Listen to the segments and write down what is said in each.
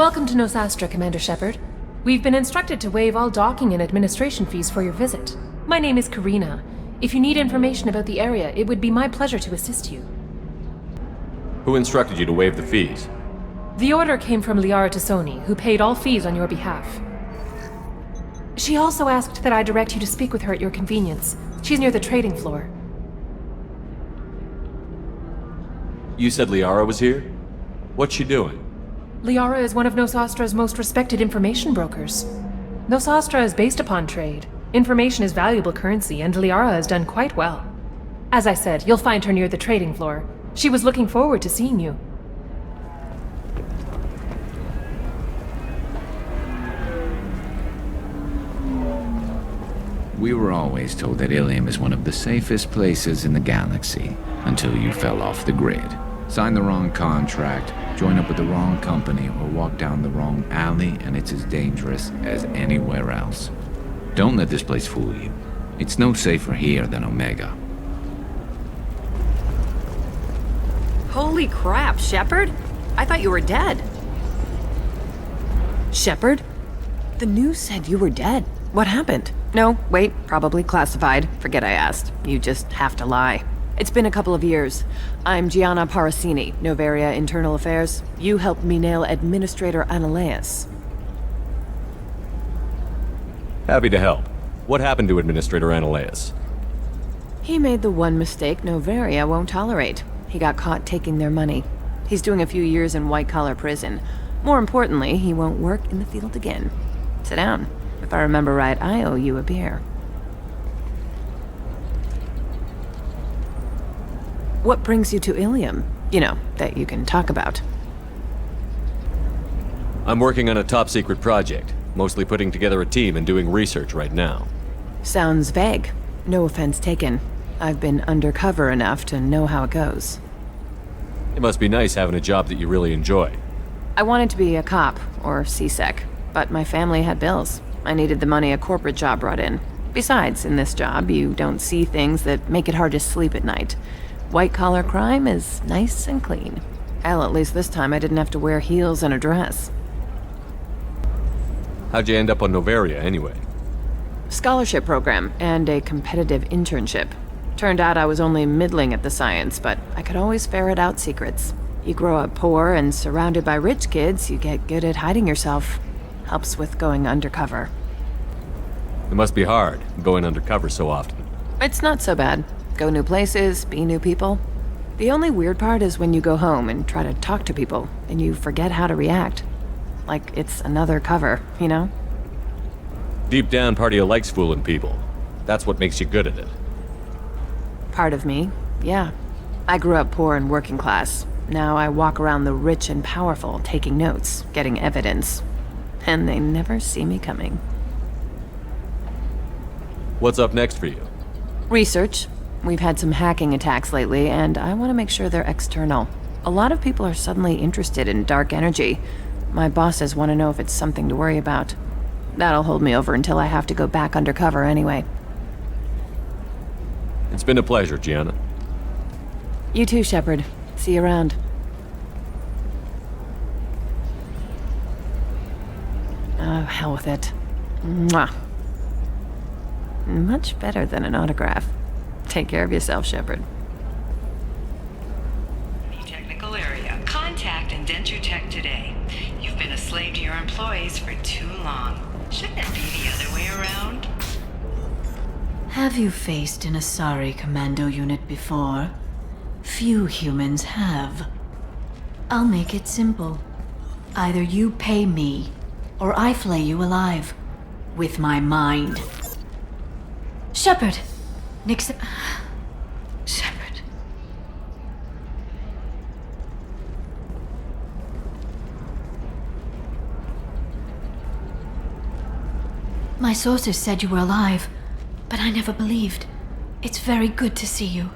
Welcome to Nosastra, Commander Shepard. We've been instructed to waive all docking and administration fees for your visit. My name is Karina. If you need information about the area, it would be my pleasure to assist you. Who instructed you to waive the fees? The order came from Liara Tassoni, who paid all fees on your behalf. She also asked that I direct you to speak with her at your convenience. She's near the trading floor. You said Liara was here? What's she doing? Liara is one of Nosastra's most respected information brokers. Nosastra is based upon trade. Information is valuable currency, and Liara has done quite well. As I said, you'll find her near the trading floor. She was looking forward to seeing you. We were always told that Ilium is one of the safest places in the galaxy, until you fell off the grid. Signed the wrong contract, join up with the wrong company, or walk down the wrong alley, and it's as dangerous as anywhere else. Don't let this place fool you. It's no safer here than Omega. Holy crap, Shepard? I thought you were dead. Shepard? The news said you were dead. What happened? No, wait, probably classified. Forget I asked. You just have to lie. It's been a couple of years. I'm Gianna Parasini, Noveria Internal Affairs. You helped me nail Administrator Analeus. Happy to help. What happened to Administrator Analeus? He made the one mistake Noveria won't tolerate. He got caught taking their money. He's doing a few years in white-collar prison. More importantly, he won't work in the field again. Sit down. If I remember right, I owe you a beer. What brings you to Ilium? You know, that you can talk about. I'm working on a top-secret project. Mostly putting together a team and doing research right now. Sounds vague. No offense taken. I've been undercover enough to know how it goes. It must be nice having a job that you really enjoy. I wanted to be a cop, or CSEC, but my family had bills. I needed the money a corporate job brought in. Besides, in this job, you don't see things that make it hard to sleep at night. White-collar crime is nice and clean. Hell, at least this time I didn't have to wear heels and a dress. How'd you end up on Noveria, anyway? Scholarship program and a competitive internship. Turned out I was only middling at the science, but I could always ferret out secrets. You grow up poor and surrounded by rich kids, you get good at hiding yourself. Helps with going undercover. It must be hard, going undercover so often. It's not so bad. Go new places, be new people. The only weird part is when you go home and try to talk to people, and you forget how to react. Like it's another cover, you know? Deep down, part of you likes fooling people. That's what makes you good at it. Part of me, yeah. I grew up poor and working class. Now I walk around the rich and powerful, taking notes, getting evidence. And they never see me coming. What's up next for you? Research. We've had some hacking attacks lately, and I want to make sure they're external. A lot of people are suddenly interested in dark energy. My bosses want to know if it's something to worry about. That'll hold me over until I have to go back undercover anyway. It's been a pleasure, Gianna. You too, Shepard. See you around. Oh, hell with it. Mwah. Much better than an autograph. Take care of yourself, Shepard. Technical area. Contact and dent your tech today. You've been a slave to your employees for too long. Shouldn't it be the other way around? Have you faced an Asari commando unit before? Few humans have. I'll make it simple. Either you pay me, or I flay you alive. With my mind. Shepard! Nixon... Shepard. My sources said you were alive, but I never believed. It's very good to see you.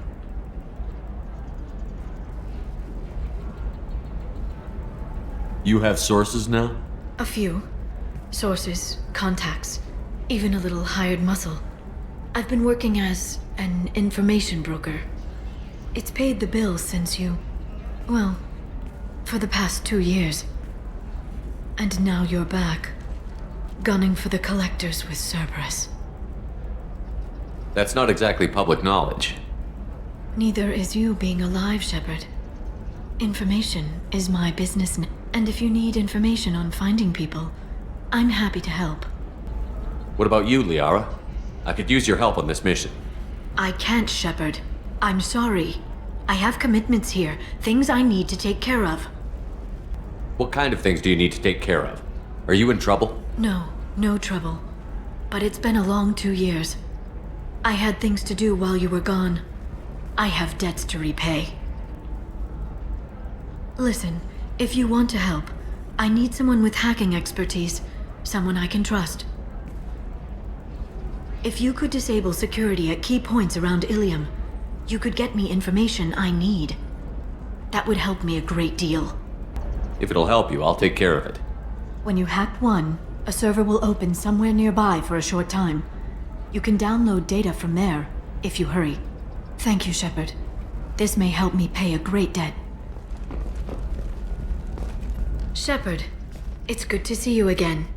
You have sources now? A few. Sources, contacts, even a little hired muscle. I've been working as an information broker. It's paid the bills since you... well, for the past 2 years. And now you're back, gunning for the collectors with Cerberus. That's not exactly public knowledge. Neither is you being alive, Shepard. Information is my business, and if you need information on finding people, I'm happy to help. What about you, Liara? I could use your help on this mission. I can't, Shepard. I'm sorry. I have commitments here, things I need to take care of. What kind of things do you need to take care of? Are you in trouble? No trouble. But it's been a long 2 years. I had things to do while you were gone. I have debts to repay. Listen, if you want to help, I need someone with hacking expertise, someone I can trust. If you could disable security at key points around Ilium, you could get me information I need. That would help me a great deal. If it'll help you, I'll take care of it. When you hack one, a server will open somewhere nearby for a short time. You can download data from there, if you hurry. Thank you, Shepard. This may help me pay a great debt. Shepard, it's good to see you again.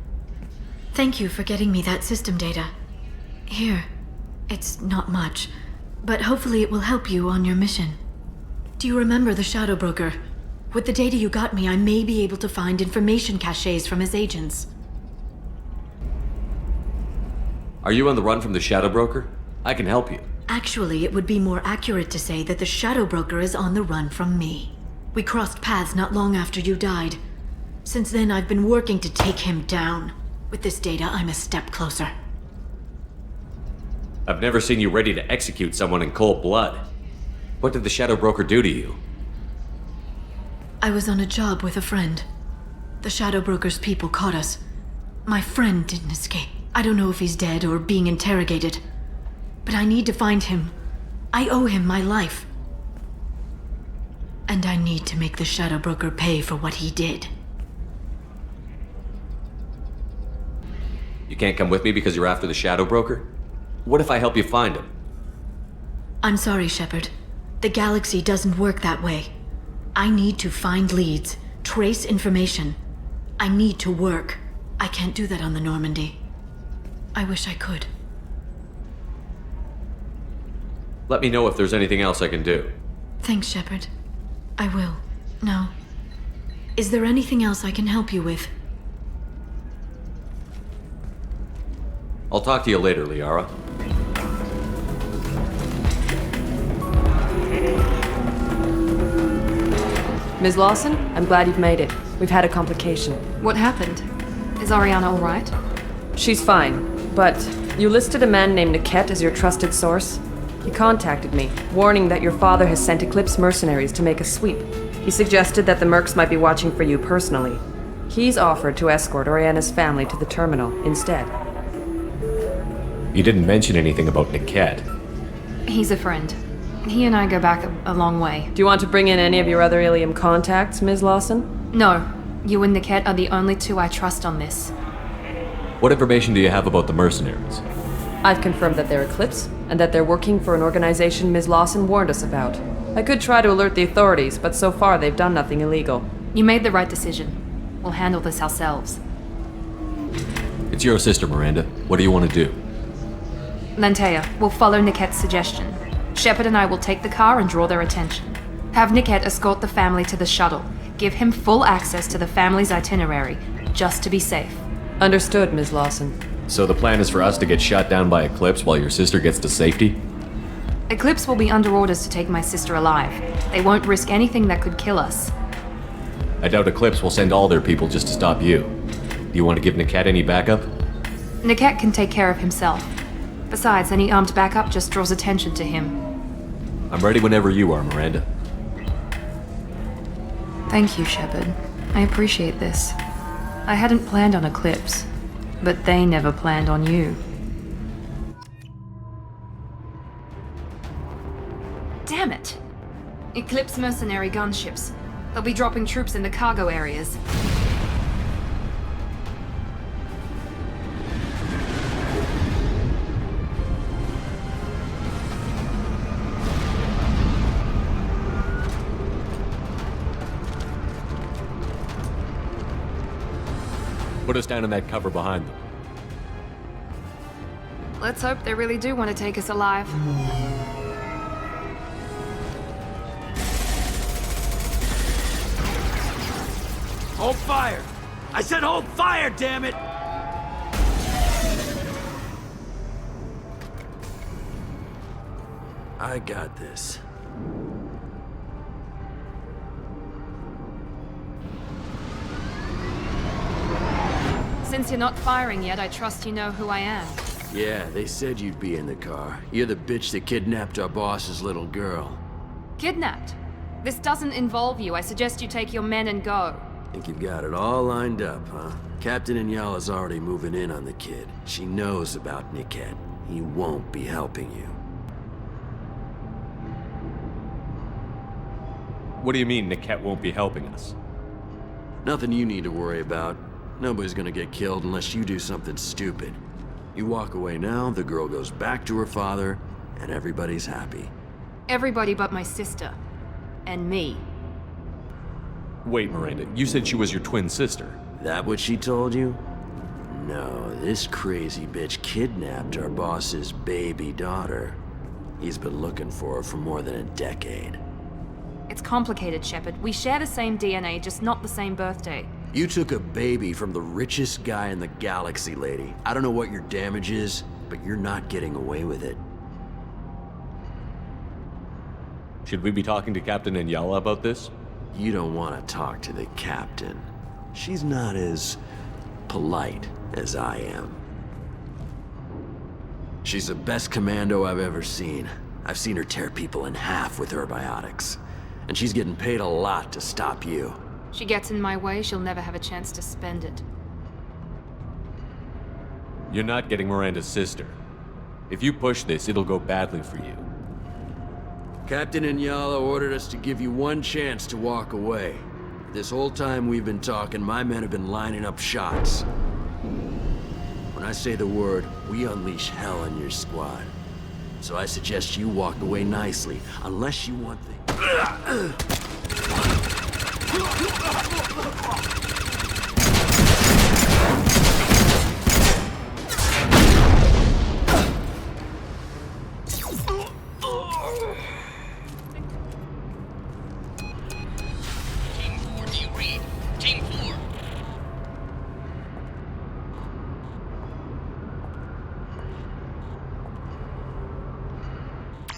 Thank you for getting me that system data. Here, it's not much, but hopefully it will help you on your mission. Do you remember the Shadow Broker? With the data you got me, I may be able to find information caches from his agents. Are you on the run from the Shadow Broker? I can help you. Actually, it would be more accurate to say that the Shadow Broker is on the run from me. We crossed paths not long after you died. Since then, I've been working to take him down. With this data, I'm a step closer. I've never seen you ready to execute someone in cold blood. What did the Shadow Broker do to you? I was on a job with a friend. The Shadow Broker's people caught us. My friend didn't escape. I don't know if he's dead or being interrogated. But I need to find him. I owe him my life. And I need to make the Shadow Broker pay for what he did. You can't come with me because you're after the Shadow Broker? What if I help you find him? I'm sorry, Shepard. The galaxy doesn't work that way. I need to find leads, trace information. I need to work. I can't do that on the Normandy. I wish I could. Let me know if there's anything else I can do. Thanks, Shepard. I will. Now, is there anything else I can help you with? I'll talk to you later, Liara. Ms. Lawson, I'm glad you've made it. We've had a complication. What happened? Is Ariana all right? She's fine, but you listed a man named Niket as your trusted source. He contacted me, warning that your father has sent Eclipse mercenaries to make a sweep. He suggested that the Mercs might be watching for you personally. He's offered to escort Oriana's family to the terminal instead. You didn't mention anything about Niket. He's a friend. He and I go back a long way. Do you want to bring in any of your other Ilium contacts, Ms. Lawson? No. You and Niket are the only two I trust on this. What information do you have about the mercenaries? I've confirmed that they're Eclipse, and that they're working for an organization Ms. Lawson warned us about. I could try to alert the authorities, but so far they've done nothing illegal. You made the right decision. We'll handle this ourselves. It's your sister, Miranda. What do you want to do? Lantea, we'll follow Niket's suggestion. Shepard and I will take the car and draw their attention. Have Niket escort the family to the shuttle. Give him full access to the family's itinerary, just to be safe. Understood, Ms. Lawson. So the plan is for us to get shot down by Eclipse while your sister gets to safety? Eclipse will be under orders to take my sister alive. They won't risk anything that could kill us. I doubt Eclipse will send all their people just to stop you. Do you want to give Niket any backup? Niket can take care of himself. Besides, any armed backup just draws attention to him. I'm ready whenever you are, Miranda. Thank you, Shepard. I appreciate this. I hadn't planned on Eclipse, but they never planned on you. Damn it! Eclipse mercenary gunships. They'll be dropping troops in the cargo areas. Put us down in that cover behind them. Let's hope they really do want to take us alive. Hold fire! I said hold fire, damn it! I got this. Since you're not firing yet, I trust you know who I am. Yeah, they said you'd be in the car. You're the bitch that kidnapped our boss's little girl. Kidnapped? This doesn't involve you. I suggest you take your men and go. Think you've got it all lined up, huh? Captain Inyala's already moving in on the kid. She knows about Niket. He won't be helping you. What do you mean Niket won't be helping us? Nothing you need to worry about. Nobody's gonna get killed unless you do something stupid. You walk away now, the girl goes back to her father, and everybody's happy. Everybody but my sister. And me. Wait, Miranda, you said she was your twin sister. That what she told you? No, this crazy bitch kidnapped our boss's baby daughter. He's been looking for her for more than a decade. It's complicated, Shepard. We share the same DNA, just not the same birthday. You took a baby from the richest guy in the galaxy, lady. I don't know what your damage is, but you're not getting away with it. Should we be talking to Captain Inyala about this? You don't want to talk to the captain. She's not as polite as I am. She's the best commando I've ever seen. I've seen her tear people in half with her biotics. And she's getting paid a lot to stop you. She gets in my way, she'll never have a chance to spend it. You're not getting Miranda's sister. If you push this, it'll go badly for you. Captain Inyala ordered us to give you one chance to walk away. This whole time we've been talking, my men have been lining up shots. When I say the word, we unleash hell on your squad. So I suggest you walk away nicely, unless you want things. Team 4, do you read? Team 4.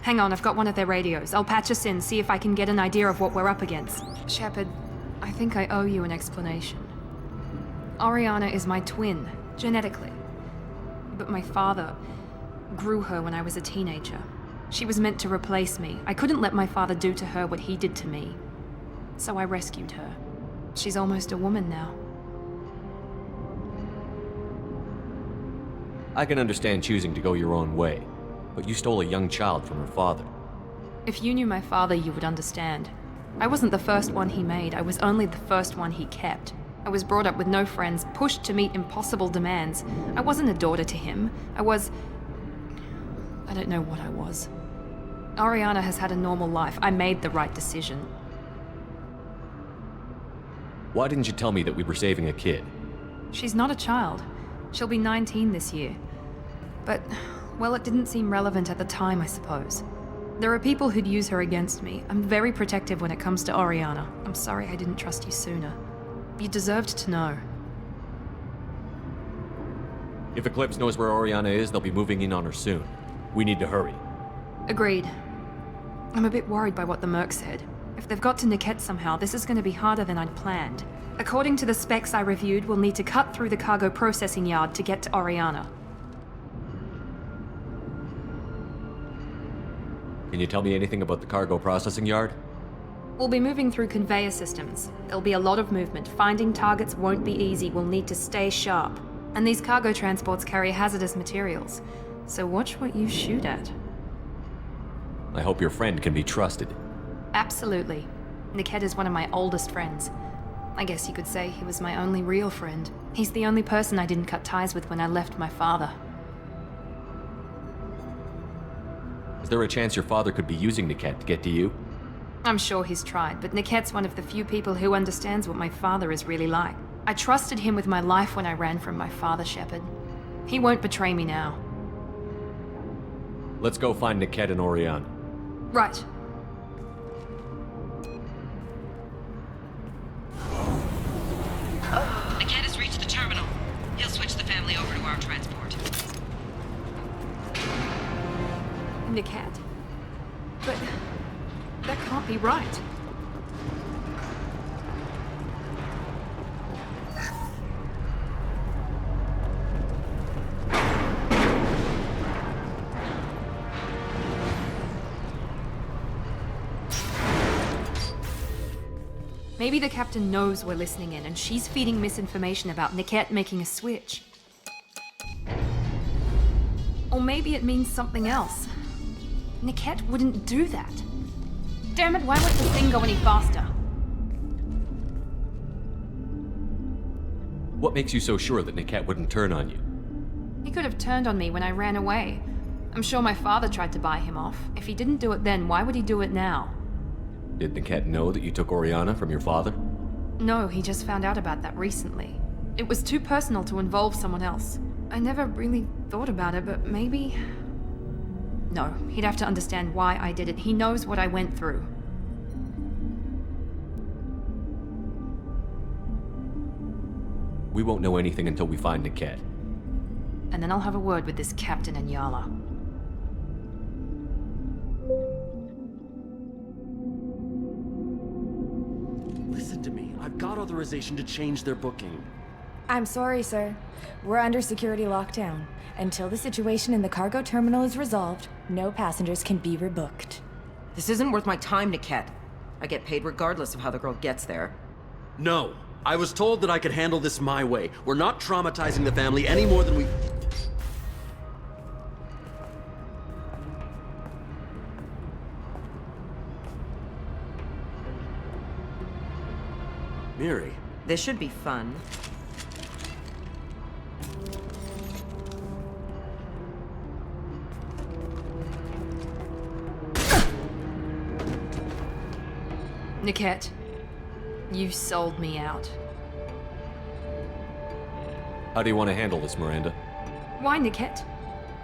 Hang on, I've got one of their radios. I'll patch us in, see if I can get an idea of what we're up against. Shepard, I think I owe you an explanation. Oriana is my twin, genetically. But my father grew her when I was a teenager. She was meant to replace me. I couldn't let my father do to her what he did to me. So I rescued her. She's almost a woman now. I can understand choosing to go your own way, but you stole a young child from her father. If you knew my father, you would understand. I wasn't the first one he made, I was only the first one he kept. I was brought up with no friends, pushed to meet impossible demands. I wasn't a daughter to him. I don't know what I was. Oriana has had a normal life. I made the right decision. Why didn't you tell me that we were saving a kid? She's not a child. She'll be 19 this year. But, well, it didn't seem relevant at the time, I suppose. There are people who'd use her against me. I'm very protective when it comes to Oriana. I'm sorry I didn't trust you sooner. You deserved to know. If Eclipse knows where Oriana is, they'll be moving in on her soon. We need to hurry. Agreed. I'm a bit worried by what the Merc said. If they've got to Niket somehow, this is going to be harder than I'd planned. According to the specs I reviewed, we'll need to cut through the cargo processing yard to get to Oriana. Can you tell me anything about the cargo processing yard? We'll be moving through conveyor systems. There'll be a lot of movement. Finding targets won't be easy. We'll need to stay sharp. And these cargo transports carry hazardous materials. So watch what you shoot at. I hope your friend can be trusted. Absolutely. Niket is one of my oldest friends. I guess you could say he was my only real friend. He's the only person I didn't cut ties with when I left my father. Is there a chance your father could be using Niket to get to you? I'm sure he's tried, but Niket's one of the few people who understands what my father is really like. I trusted him with my life when I ran from my father, Shepard. He won't betray me now. Let's go find Niket and Oriana. Right. Niket has reached the terminal. He'll switch the family over to our transport. Niket? But that can't be right. Maybe the captain knows we're listening in, and she's feeding misinformation about Niket making a switch. Or maybe it means something else. Niket wouldn't do that. Damn it, why won't the thing go any faster? What makes you so sure that Niket wouldn't turn on you? He could have turned on me when I ran away. I'm sure my father tried to buy him off. If he didn't do it then, why would he do it now? Did Niket know that you took Oriana from your father? No, he just found out about that recently. It was too personal to involve someone else. I never really thought about it, but maybe... No, he'd have to understand why I did it. He knows what I went through. We won't know anything until we find Niket. And then I'll have a word with this captain and Yala. Listen to me. I've got authorization to change their booking. I'm sorry, sir. We're under security lockdown. Until the situation in the cargo terminal is resolved, no passengers can be rebooked. This isn't worth my time, Niket. I get paid regardless of how the girl gets there. No. I was told that I could handle this my way. We're not traumatizing the family any more than we... Miri. This should be fun. Niket, you sold me out. How do you want to handle this, Miranda? Why, Niket?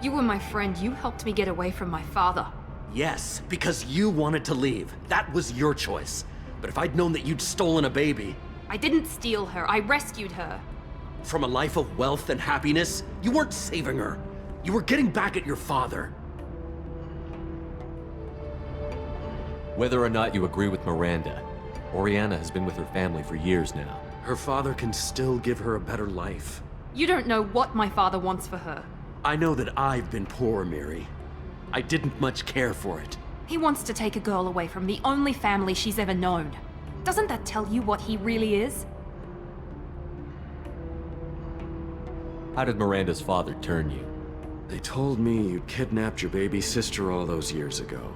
You were my friend. You helped me get away from my father. Yes, because you wanted to leave. That was your choice. But if I'd known that you'd stolen a baby... I didn't steal her. I rescued her. From a life of wealth and happiness, you weren't saving her. You were getting back at your father. Whether or not you agree with Miranda, Oriana has been with her family for years now. Her father can still give her a better life. You don't know what my father wants for her. I know that I've been poor, Miri. I didn't much care for it. He wants to take a girl away from the only family she's ever known. Doesn't that tell you what he really is? How did Miranda's father turn you? They told me you'd kidnapped your baby sister all those years ago.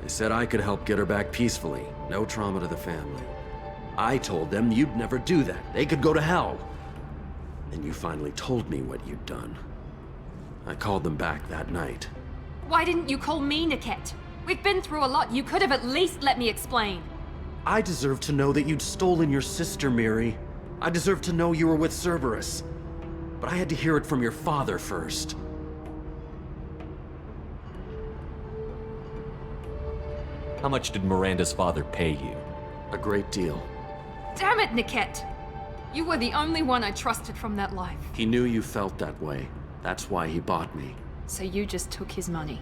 They said I could help get her back peacefully, no trauma to the family. I told them you'd never do that. They could go to hell. Then you finally told me what you'd done. I called them back that night. Why didn't you call me, Niket? We've been through a lot. You could have at least let me explain. I deserve to know that you'd stolen your sister, Miri. I deserve to know you were with Cerberus. But I had to hear it from your father first. How much did Miranda's father pay you? A great deal. Damn it, Niket! You were the only one I trusted from that life. He knew you felt that way. That's why he bought me. So you just took his money?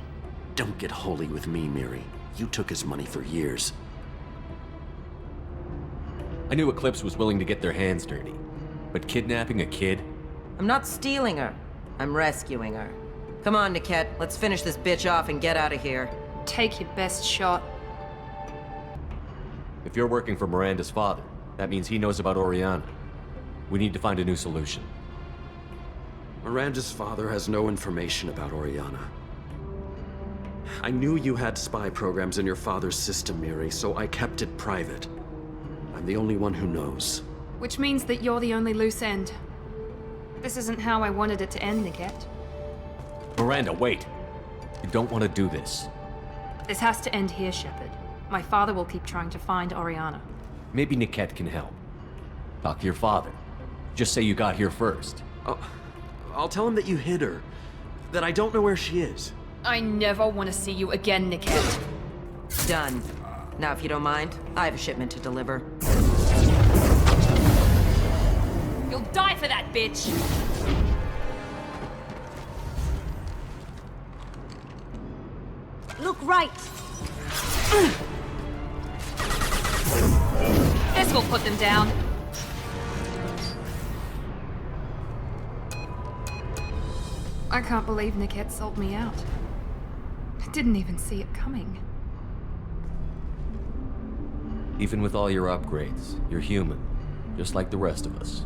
Don't get holy with me, Miri. You took his money for years. I knew Eclipse was willing to get their hands dirty. But kidnapping a kid? I'm not stealing her. I'm rescuing her. Come on, Niket. Let's finish this bitch off and get out of here. Take your best shot. If you're working for Miranda's father, that means he knows about Oriana. We need to find a new solution. Miranda's father has no information about Oriana. I knew you had spy programs in your father's system, Miri, so I kept it private. I'm the only one who knows. Which means that you're the only loose end. This isn't how I wanted it to end, Niket. Miranda, wait! You don't want to do this. This has to end here, Shepard. My father will keep trying to find Oriana. Maybe Niket can help. Talk to your father. Just say you got here first. I'll tell him that you hid her. That I don't know where she is. I never want to see you again, Niket. Done. Now, if you don't mind, I have a shipment to deliver. You'll die for that, bitch! Look right! This will put them down. I can't believe Niket sold me out. I didn't even see it coming. Even with all your upgrades, you're human, just like the rest of us.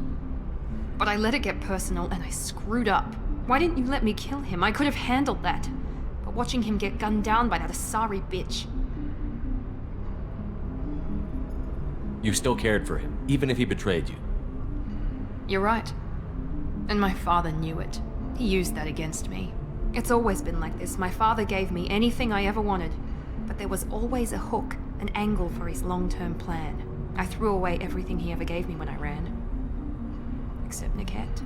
But I let it get personal and I screwed up. Why didn't you let me kill him? I could have handled that. But watching him get gunned down by that Asari bitch. You still cared for him, even if he betrayed you. You're right. And my father knew it. He used that against me. It's always been like this. My father gave me anything I ever wanted. But there was always a hook, an angle for his long-term plan. I threw away everything he ever gave me when I ran. Except Niket.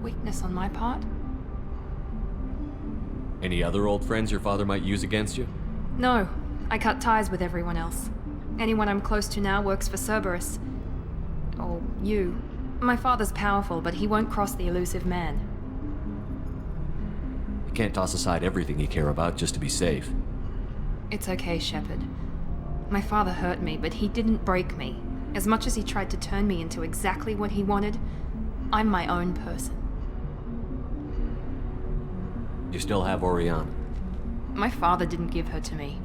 Weakness on my part? Any other old friends your father might use against you? No. I cut ties with everyone else. Anyone I'm close to now works for Cerberus. Or you. My father's powerful, but he won't cross the elusive man. You can't toss aside everything you care about just to be safe. It's okay, Shepard. My father hurt me, but he didn't break me. As much as he tried to turn me into exactly what he wanted, I'm my own person. You still have Oriana. My father didn't give her to me.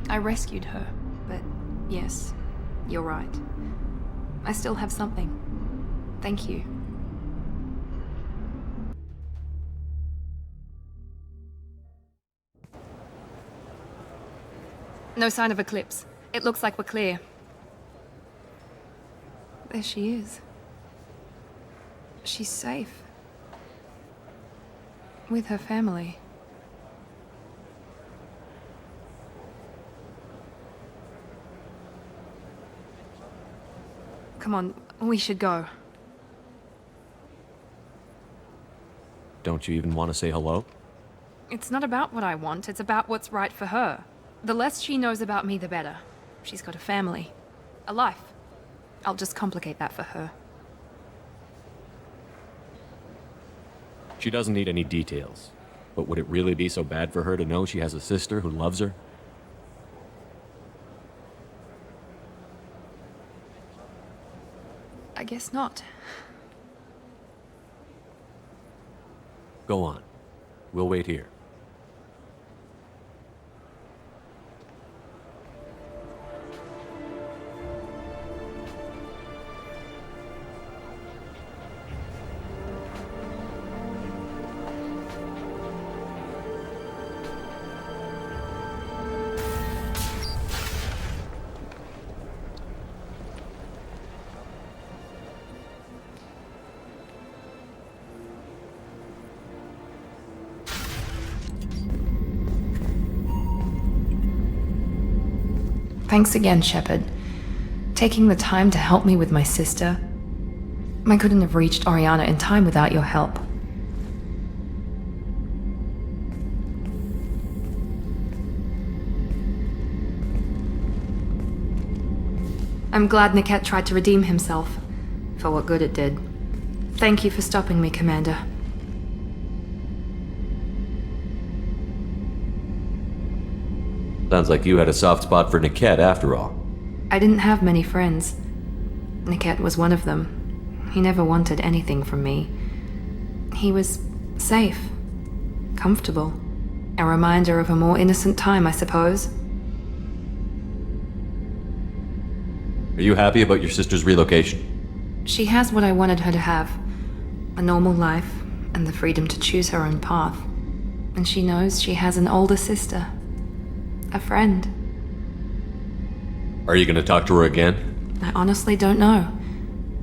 I rescued her, but yes, you're right. I still have something. Thank you. No sign of Eclipse. It looks like we're clear. There she is. She's safe. With her family. Come on, we should go. Don't you even want to say hello? It's not about what I want, it's about what's right for her. The less she knows about me, the better. She's got a family. A life. I'll just complicate that for her. She doesn't need any details. But would it really be so bad for her to know she has a sister who loves her? I guess not. Go on. We'll wait here. Thanks again, Shepard. Taking the time to help me with my sister. I couldn't have reached Oriana in time without your help. I'm glad Niket tried to redeem himself, for what good it did. Thank you for stopping me, Commander. Sounds like you had a soft spot for Niket after all. I didn't have many friends. Niket was one of them. He never wanted anything from me. He was safe, comfortable. A reminder of a more innocent time, I suppose. Are you happy about your sister's relocation? She has what I wanted her to have. A normal life, and the freedom to choose her own path. And she knows she has an older sister. A friend. Are you gonna talk to her again? I honestly don't know.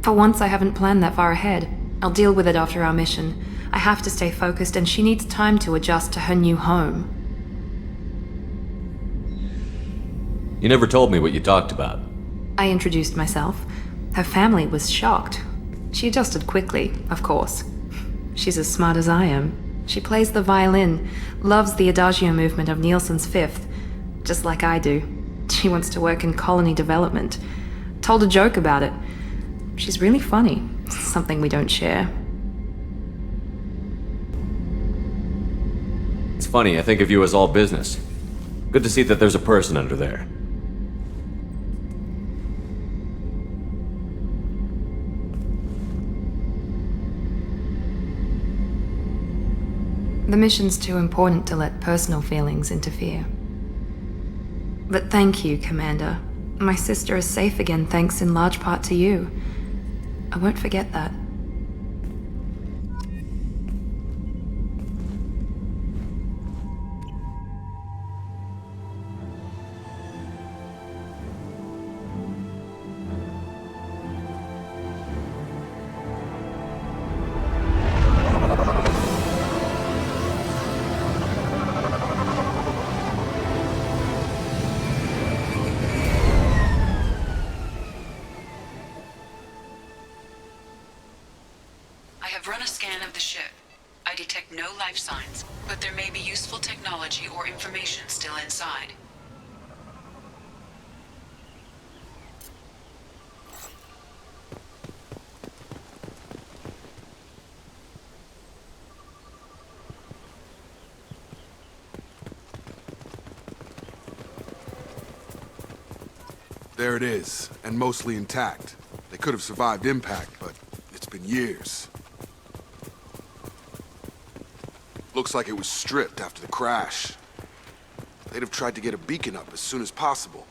For once, I haven't planned that far ahead. I'll deal with it after our mission. I have to stay focused, and she needs time to adjust to her new home. You never told me what you talked about. I introduced myself. Her family was shocked. She adjusted quickly, of course. She's as smart as I am. She plays the violin, loves the adagio movement of Nielsen's Fifth, just like I do. She wants to work in colony development. Told a joke about it. She's really funny. Something we don't share. It's funny, I think of you as all business. Good to see that there's a person under there. The mission's too important to let personal feelings interfere. But thank you, Commander. My sister is safe again thanks in large part to you. I won't forget that. Run a scan of the ship. I detect no life signs, but there may be useful technology or information still inside. There it is, and mostly intact. They could have survived impact, but it's been years. Looks like it was stripped after the crash. They'd have tried to get a beacon up as soon as possible.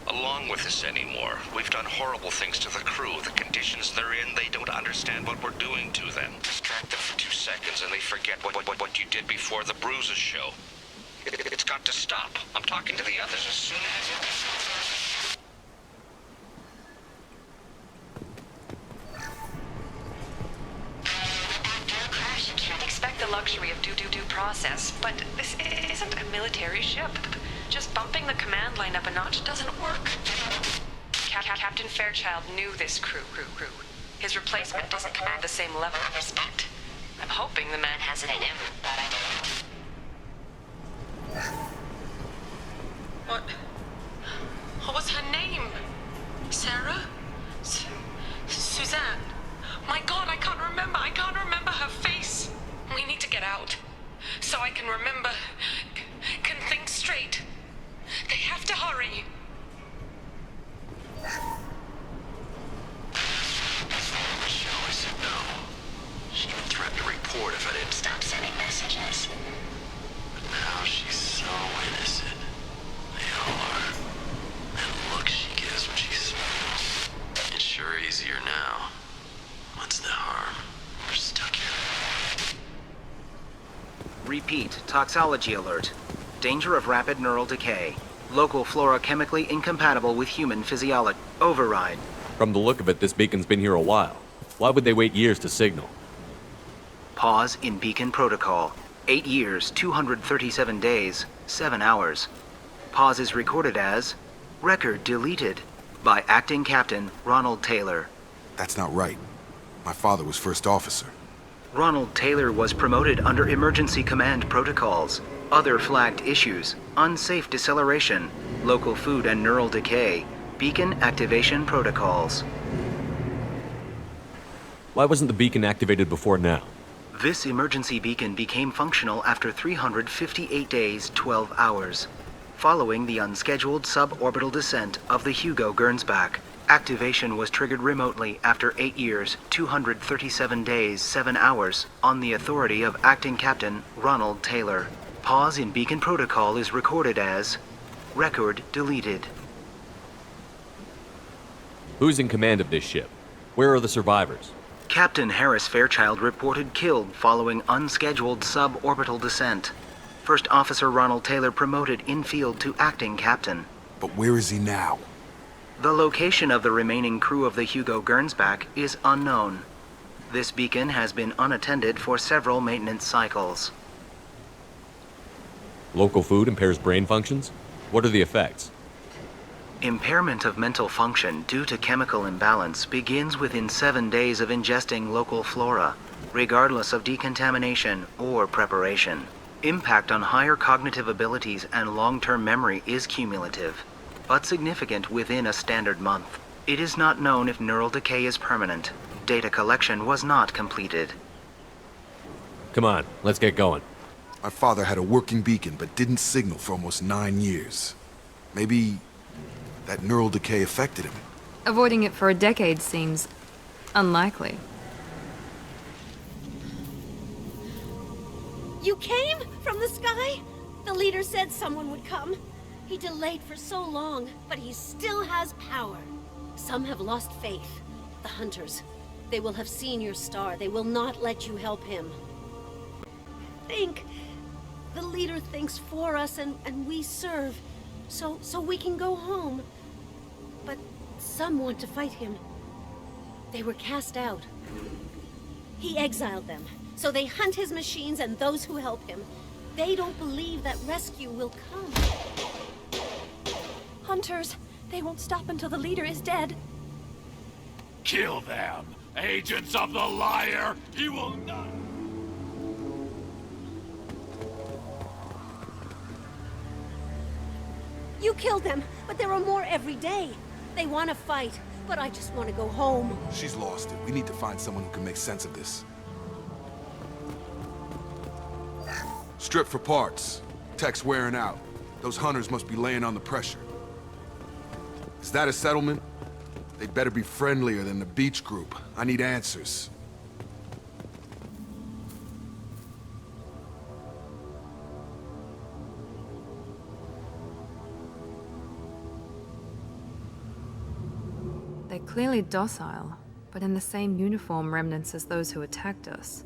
Along with this anymore. We've done horrible things to the crew. The conditions they're in, they don't understand what we're doing to them. Distract them for 2 seconds and they forget what you did before the bruises show. It's got to stop. I'm talking to the others as soon as... Expect the luxury of due process, but this isn't a military ship. Just bumping the command line up a notch doesn't work. Captain Fairchild knew this crew. His replacement doesn't command the same level of respect. I'm hoping the man has it in him. What was her name? Sarah? Suzanne? My God, I can't remember her face. We need to get out, so I can remember, can think straight. They have to hurry. Michelle, I said no. She even threatened to report if I didn't stop sending messages. But now she's so innocent. They all are. That look she gives when she smiles. It's sure easier now. What's the harm? We're stuck here. Repeat, toxology alert. Danger of rapid neural decay. Local flora chemically incompatible with human physiology. Override. From the look of it, this beacon's been here a while. Why would they wait years to signal? Pause in beacon protocol. 8 years, 237 days, 7 hours. Pause is recorded as record deleted by Acting Captain Ronald Taylor. That's not right. My father was first officer. Ronald Taylor was promoted under emergency command protocols. Other flagged issues: unsafe deceleration, local food and neural decay, beacon activation protocols. Why wasn't the beacon activated before now? This emergency beacon became functional after 358 days, 12 hours. Following the unscheduled suborbital descent of the Hugo Gernsback, activation was triggered remotely after 8 years, 237 days, 7 hours, on the authority of Acting Captain Ronald Taylor. Pause in beacon protocol is recorded as record deleted. Who's in command of this ship? Where are the survivors? Captain Harris Fairchild reported killed following unscheduled suborbital descent. First Officer Ronald Taylor promoted in-field to Acting Captain. But where is he now? The location of the remaining crew of the Hugo Gernsback is unknown. This beacon has been unattended for several maintenance cycles. Local food impairs brain functions? What are the effects? Impairment of mental function due to chemical imbalance begins within 7 days of ingesting local flora, regardless of decontamination or preparation. Impact on higher cognitive abilities and long-term memory is cumulative, but significant within a standard month. It is not known if neural decay is permanent. Data collection was not completed. Come on, let's get going. My father had a working beacon, but didn't signal for almost 9 years. Maybe that neural decay affected him. Avoiding it for a decade seems unlikely. You came from the sky? The leader said someone would come. He delayed for so long, but he still has power. Some have lost faith. The hunters. They will have seen your star. They will not let you help him. Think. The leader thinks for us and we serve. So we can go home. But some want to fight him. They were cast out. He exiled them. So they hunt his machines and those who help him. They don't believe that rescue will come. Hunters, they won't stop until the leader is dead. Kill them! Agents of the liar! He will not... You killed them, but there are more every day. They want to fight, but I just want to go home. She's lost it. We need to find someone who can make sense of this. Strip for parts. Tech's wearing out. Those hunters must be laying on the pressure. Is that a settlement? They'd better be friendlier than the beach group. I need answers. They're clearly docile, but in the same uniform remnants as those who attacked us.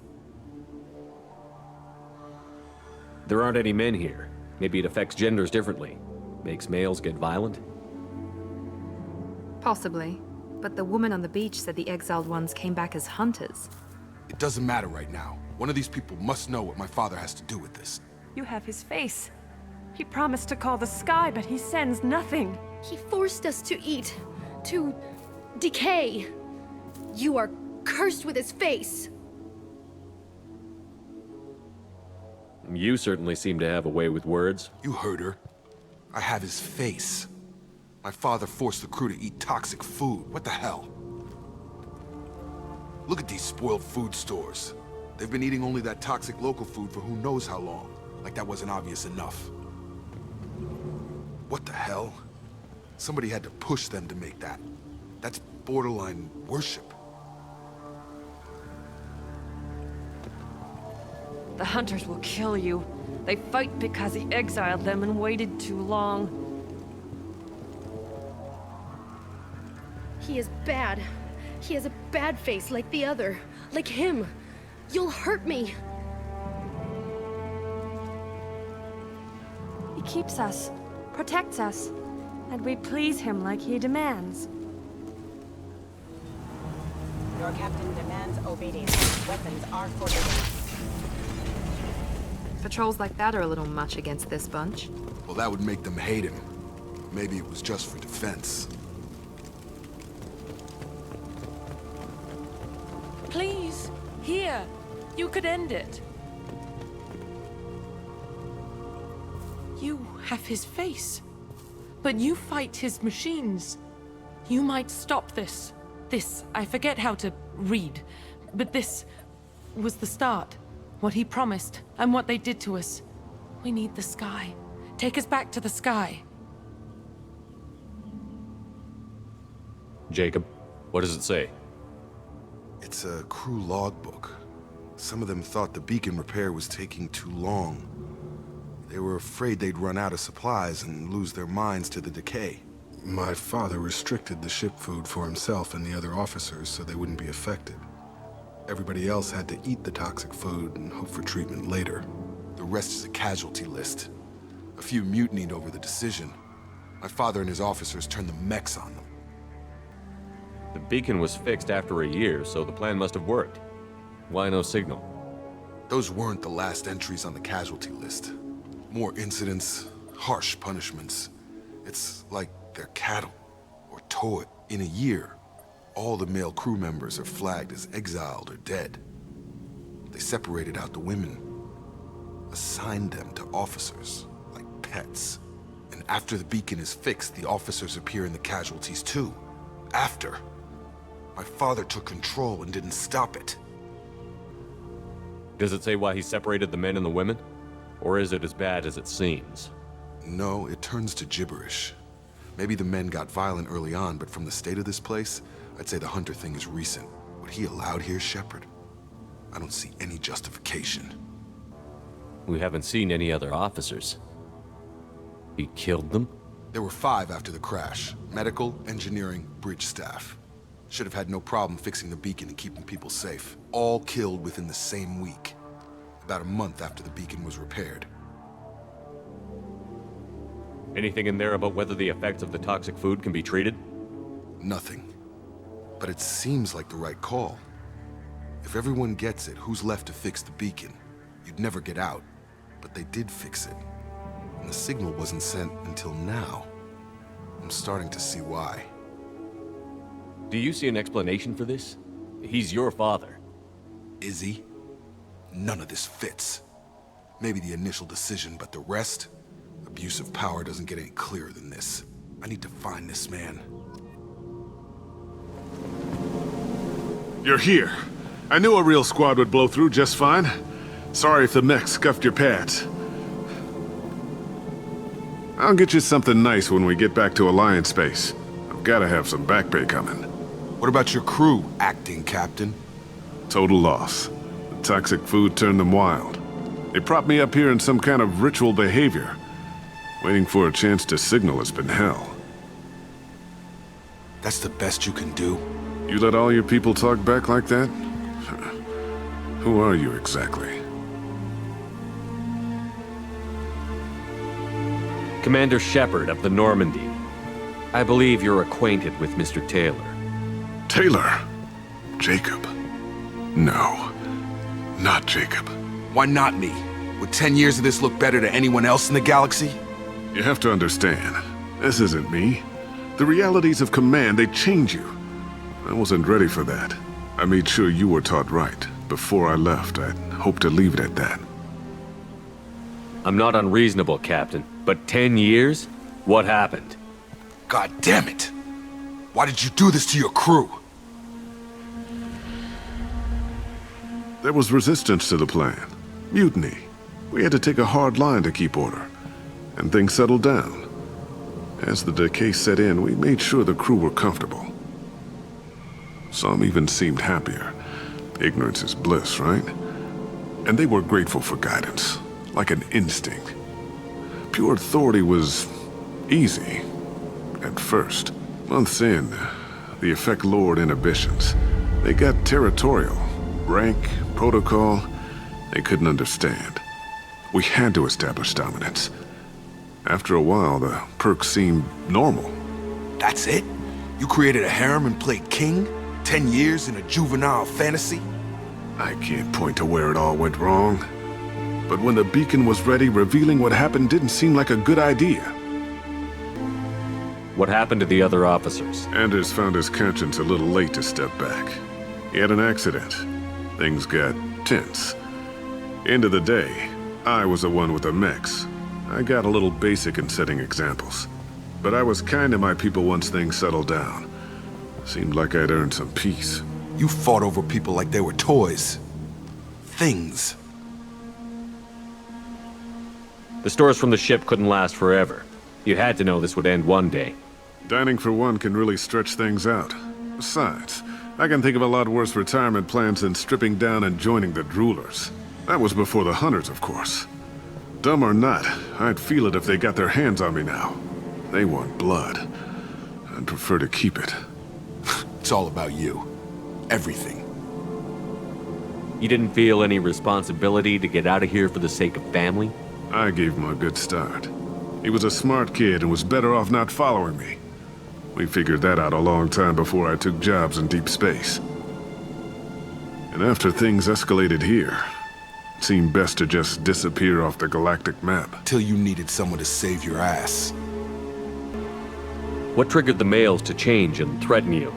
There aren't any men here. Maybe it affects genders differently. Makes males get violent? Possibly. But the woman on the beach said the exiled ones came back as hunters. It doesn't matter right now. One of these people must know what my father has to do with this. You have his face. He promised to call the sky, but he sends nothing. He forced us to eat, to decay. You are cursed with his face. You certainly seem to have a way with words. You heard her. I have his face. My father forced the crew to eat toxic food. What the hell? Look at these spoiled food stores. They've been eating only that toxic local food for who knows how long. Like that wasn't obvious enough. What the hell? Somebody had to push them to make that. That's borderline worship. The hunters will kill you. They fight because he exiled them and waited too long. He is bad. He has a bad face like the other. Like him. You'll hurt me. He keeps us, protects us, and we please him like he demands. Your captain demands obedience. Weapons are forbidden. Patrols like that are a little much against this bunch. Well, that would make them hate him. Maybe it was just for defense. Please, here. You could end it. You have his face. But you fight his machines. You might stop this. This, I forget how to read. But this was the start. What he promised, and what they did to us. We need the sky. Take us back to the sky. Jacob, what does it say? It's a crew logbook. Some of them thought the beacon repair was taking too long. They were afraid they'd run out of supplies and lose their minds to the decay. My father restricted the ship food for himself and the other officers so they wouldn't be affected. Everybody else had to eat the toxic food and hope for treatment later. The rest is a casualty list. A few mutinied over the decision. My father and his officers turned the mechs on them. The beacon was fixed after a year, so the plan must have worked. Why no signal? Those weren't the last entries on the casualty list. More incidents, harsh punishments. It's like They're cattle, or toy. In a year, all the male crew members are flagged as exiled or dead. They separated out the women, assigned them to officers, like pets. And after the beacon is fixed, the officers appear in the casualties too. After. My father took control and didn't stop it. Does it say why he separated the men and the women? Or is it as bad as it seems? No, it turns to gibberish. Maybe the men got violent early on, but from the state of this place, I'd say the Hunter thing is recent. What he allowed here, Shepard, I don't see any justification. We haven't seen any other officers. He killed them? There were 5 after the crash. Medical, engineering, bridge staff. Should have had no problem fixing the beacon and keeping people safe. All killed within the same week. About a month after the beacon was repaired. Anything in there about whether the effects of the toxic food can be treated? Nothing. But it seems like the right call. If everyone gets it, who's left to fix the beacon? You'd never get out. But they did fix it. And the signal wasn't sent until now. I'm starting to see why. Do you see an explanation for this? He's your father. Is he? None of this fits. Maybe the initial decision, but the rest? Abuse of power doesn't get any clearer than this. I need to find this man. You're here. I knew a real squad would blow through just fine. Sorry if the mech scuffed your pads. I'll get you something nice when we get back to Alliance space. I've gotta have some back pay coming. What about your crew, acting captain? Total loss. The toxic food turned them wild. They propped me up here in some kind of ritual behavior. Waiting for a chance to signal has been hell. That's the best you can do? You let all your people talk back like that? Who are you exactly? Commander Shepard of the Normandy. I believe you're acquainted with Mr. Taylor. Taylor? Jacob? No, not Jacob. Why not me? Would 10 years of this look better to anyone else in the galaxy? You have to understand, this isn't me. The realities of command, they change you. I wasn't ready for that. I made sure you were taught right. Before I left, I'd hoped to leave it at that. I'm not unreasonable, Captain, but 10 years? What happened? God damn it! Why did you do this to your crew? There was resistance to the plan. Mutiny. We had to take a hard line to keep order. And things settled down. As the decay set in, we made sure the crew were comfortable. Some even seemed happier. Ignorance is bliss, right? And they were grateful for guidance, like an instinct. Pure authority was easy, at first. Months in, the effect lowered inhibitions. They got territorial. Rank, protocol, they couldn't understand. We had to establish dominance. After a while, the perks seemed normal. That's it? You created a harem and played king? 10 years in a juvenile fantasy? I can't point to where it all went wrong. But when the beacon was ready, revealing what happened didn't seem like a good idea. What happened to the other officers? Anders found his conscience a little late to step back. He had an accident. Things got tense. End of the day, I was the one with the mechs. I got a little basic in setting examples. But I was kind to my people once things settled down. Seemed like I'd earned some peace. You fought over people like they were toys. Things. The stores from the ship couldn't last forever. You had to know this would end one day. Dining for one can really stretch things out. Besides, I can think of a lot worse retirement plans than stripping down and joining the droolers. That was before the hunters, of course. Dumb or not, I'd feel it if they got their hands on me now. They want blood. I'd prefer to keep it. It's all about you. Everything. You didn't feel any responsibility to get out of here for the sake of family? I gave him a good start. He was a smart kid and was better off not following me. We figured that out a long time before I took jobs in deep space. And after things escalated here, it seemed best to just disappear off the galactic map. Till you needed someone to save your ass. What triggered the males to change and threaten you?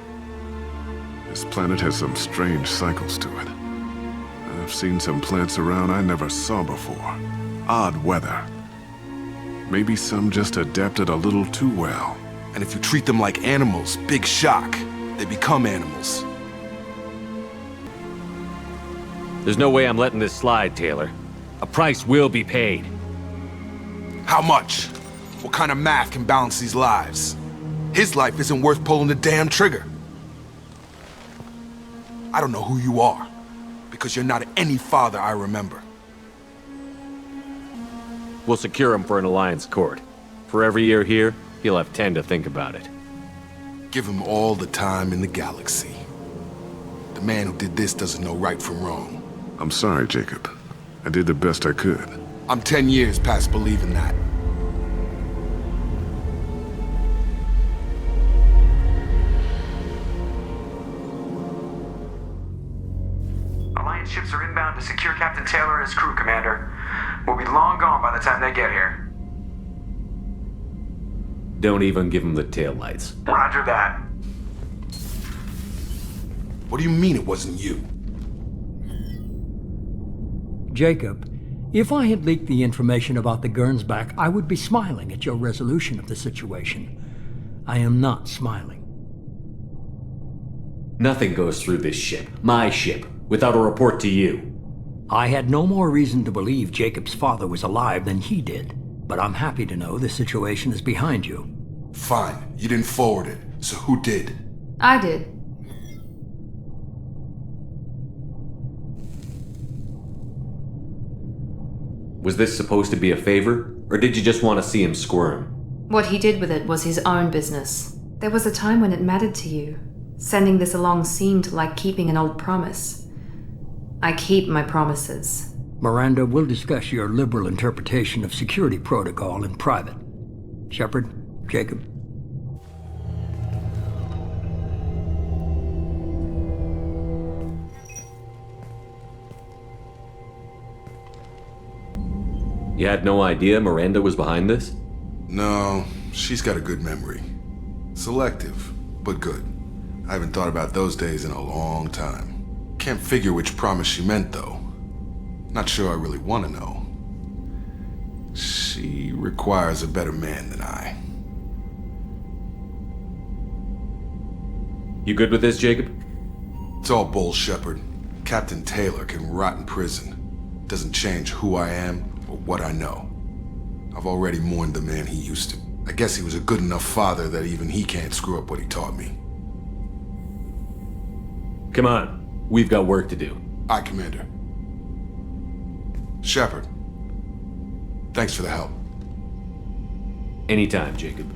This planet has some strange cycles to it. I've seen some plants around I never saw before. Odd weather. Maybe some just adapted a little too well. And if you treat them like animals, big shock. They become animals. There's no way I'm letting this slide, Taylor. A price will be paid. How much? What kind of math can balance these lives? His life isn't worth pulling the damn trigger. I don't know who you are, because you're not any father I remember. We'll secure him for an Alliance court. For every year here, he'll have 10 to think about it. Give him all the time in the galaxy. The man who did this doesn't know right from wrong. I'm sorry, Jacob. I did the best I could. I'm 10 years past believing that. Alliance ships are inbound to secure Captain Taylor and his crew, Commander. We'll be long gone by the time they get here. Don't even give him the taillights. Roger that. What do you mean it wasn't you? Jacob, if I had leaked the information about the Gernsback, I would be smiling at your resolution of the situation. I am not smiling. Nothing goes through this ship, my ship, without a report to you. I had no more reason to believe Jacob's father was alive than he did, but I'm happy to know the situation is behind you. Fine, you didn't forward it, so who did? I did. Was this supposed to be a favor, or did you just want to see him squirm? What he did with it was his own business. There was a time when it mattered to you. Sending this along seemed like keeping an old promise. I keep my promises. Miranda, we'll discuss your liberal interpretation of security protocol in private. Shepard, Jacob. You had no idea Miranda was behind this? No, she's got a good memory. Selective, but good. I haven't thought about those days in a long time. Can't figure which promise she meant, though. Not sure I really want to know. She requires a better man than I. You good with this, Jacob? It's all bull, Shepard. Captain Taylor can rot in prison. Doesn't change who I am or what I know. I've already mourned the man he used to. I guess he was a good enough father that even he can't screw up what he taught me. Come on, we've got work to do. Aye, Commander. Shepard, thanks for the help. Anytime, Jacob.